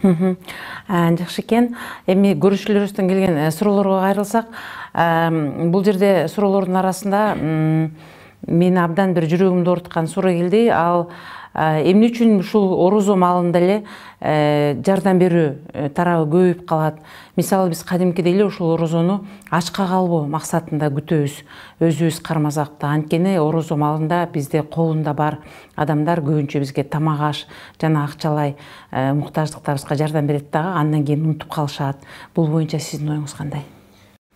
Жакшы экен. Эми көрүүчүлөрүбүздөн келген суроолорго кайрылсак, бул жерде суроолордун арасында мени абдан бир жүрөгүмдү ооруткан суроо келди. Ал эмне үчүн ушул орозо маалында эле жардам берүү тарабы көбөйүп калат? Мисалы биз кадимкидей эле ушул орозону ачка калбоо максатында күтөбүз, өзүбүз кармасак да. Анткени орозо маалында бизде колунда бар адамдар көбүнчө бизге тамак аш жана акчалай муктаждыктарыбызга жардам берет дагы, андан кийин унутуп калышат. Бул боюнча сиздин оюңуз кандай?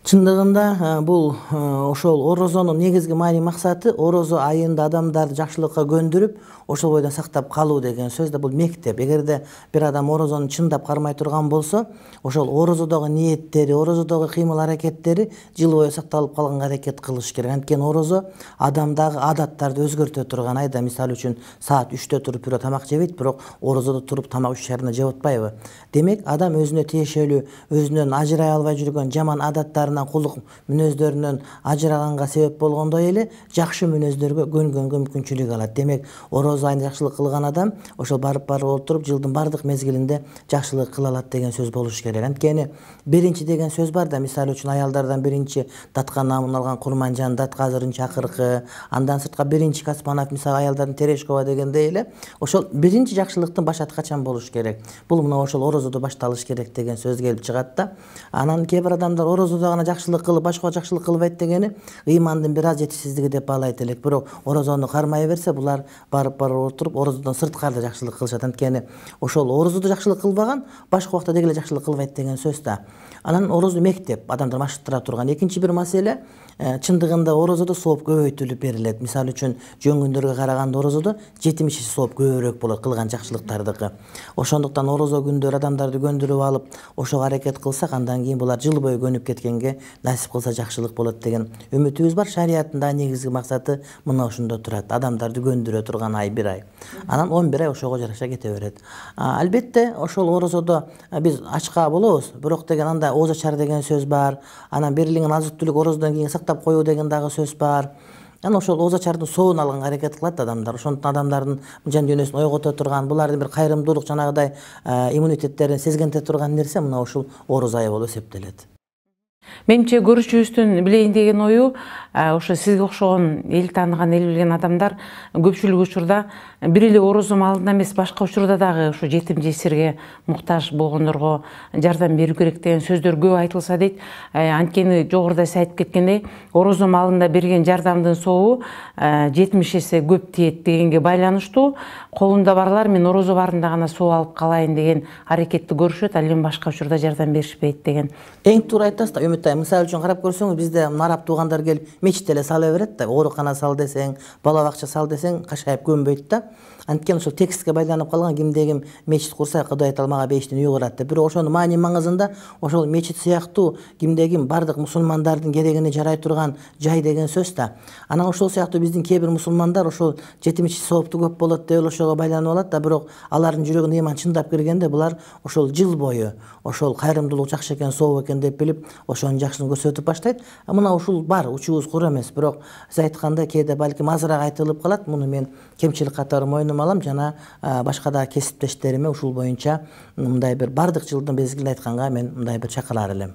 Чындыгында бул ошол орозонун негизги маани максаты орозо айында адамдарды жакшылыкка көндүрүп, ошол бойдон сактап калуу деген сөз да бул мектеп. Эгерде бир адам орозону чындап кармай турган болсо, ошол орозодогу ниеттери, орозодогу кыймыл-аракеттери жыл бою сакталып калганга аракет кылыш керек. Анткени орозо адамдагы адаттарды өзгөртө турган. Айда мисалы үчүн саат 3-тө туруп бирөө тамак жебейт, бирок орозодо туруп тамак 3:30 жеп атпайбы? Демек, адам өзүнө тиешелүү, өзүнөн ажырай албай жүргөн жаман адаттарынан, кулдук мүнөздөрүнөн ажыраганга себеп болгондой эле жакшы мүнөздөргө көнгөнгө мүмкүнчүлүк алат. Демек, орозо айында жакшылык кылган адам ошол барып отуруп жылдын бардык мезгилинде жакшылык кыла алат деген сөз болуш керек. Анткени биринчи деген сөз бар да, мисалы үчүн аялдардан биринчи датка наамын алган Курманжан, дат азырынча акыркы, андан сырткы биринчи Каспанов, мисалы аялдардын Терешкова дегендей эле, ошол биринчи жакшылыктын башаты качан болуш керек? Бул мына ошол орозодо башталыш керек деген сөз келип чыгат да. Анан кээ бир адамдар орозодо гана жакшылык кылып, башкага жакшылык кылбайт дегени ыймандын бир аз жетишсиздиги деп баалайт элек. Бирок орозону кармай берсе, булар барып отуруп орозодон сырткары жакшылык кылышат. Анткени ошол орозодо жакшылык кылбаган башка убакта деги эле жакшылык кылбайт деген сөз да. Анан орозо мектеп, адамдар машыктыра турган. Экинчи бир маселе, чындыгында орозодо сооп көбөйтүлүп берилет. Мисалы үчүн жөн күндөргө караганда орозодо 70 сооп көбүрөөк болот кылган жакшылыктардыкы. Ошондуктан орозо күндөрү адамдарды көндүрүп алып, ошого аракет кылсак, андан кийин булар жыл бою көнүп кеткенге насип кылса жакшылык болот деген үмүтүбүз бар. Шариятында негизги максаты мына ошондо турат. Адамдарды көндүрө турган ай 1 ай. Анан 11 ай ошого жараша кете берет. Албетте, ошол орозодо биз ачка болобуз, бирок деген анда ооз ачар деген сөз бар. Анан берилген азык-түлүк орозодон кийин сактап коюу деген дагы сөз бар. Анан ошол ооз ачардын соонун алганга аракет кылат адамдар. Ошондуктан адамдардын жан дүйнөсүн ойгото турган, булардын бир кайрымдуулук, жанагыдай иммунитеттерин сезгенте турган нерсе мына ушул орозо айы болуп эсептелет. Менимче көрүүчүбүздүн билейин деген ою, ошо сизге окшогон эл тааныган, эл билген адамдар көпчүлүк учурда бир эле орозо маалында эмес, башка учурда дагы ушу жетим жесирге муктаж болгондорго жардам берүү керек деген сөздөр көп айтылса дейт. Анткени жогоруда сиз айтып кеткендей, орозо маалында берген жардамдын сообу 70 эсе көп тиет дегенге байланыштуу. Колунда барлар мен орозо барында гана сооп алып калайын деген аракетти көрүшөт, ал эми башка учурда жардам беришпейт деген. Эң туура айтасыз да, Үмүт айым. Мисалы үчүн карап көрсөңүз, бизде араб туугандар келип мечит эле сала берет да, оорукана сал десең, бала бакча сал десең, кашайып көнбөйт да. Анткени ошол текстке байланып калган, кимде ким мечит курса, Кудай айтал мага бейиштен үй курат деп. Бирок ошонун маани маңызында ошол мечит сыяктуу кимде ким бардык мусулмандардын керегине жарай турган жай деген сөз да. Анан ошол сыяктуу биздин кээ бир мусулмандар ошол жетим ичи соопту көп болот деп ошого байланып алат да, бирок алардын жүрөгүнө ыйман чындап киргенде булар ошол жыл бою ошол кайрымдуулук жакшы экен, сооп экен деп билип, ошонун жакшылыгын көрсөтүп баштайт. Мына ушул бар, учубуз кур эмес, бирок сиз айткандай кээде балким азыраак айтылып калат. Муну мен кемчилик катары мойнума алам, жана башка да кесиптештериме ушул боюнча мындай бир бардык жылдын мезгилин айтканга мен мындай бир чакырар элем.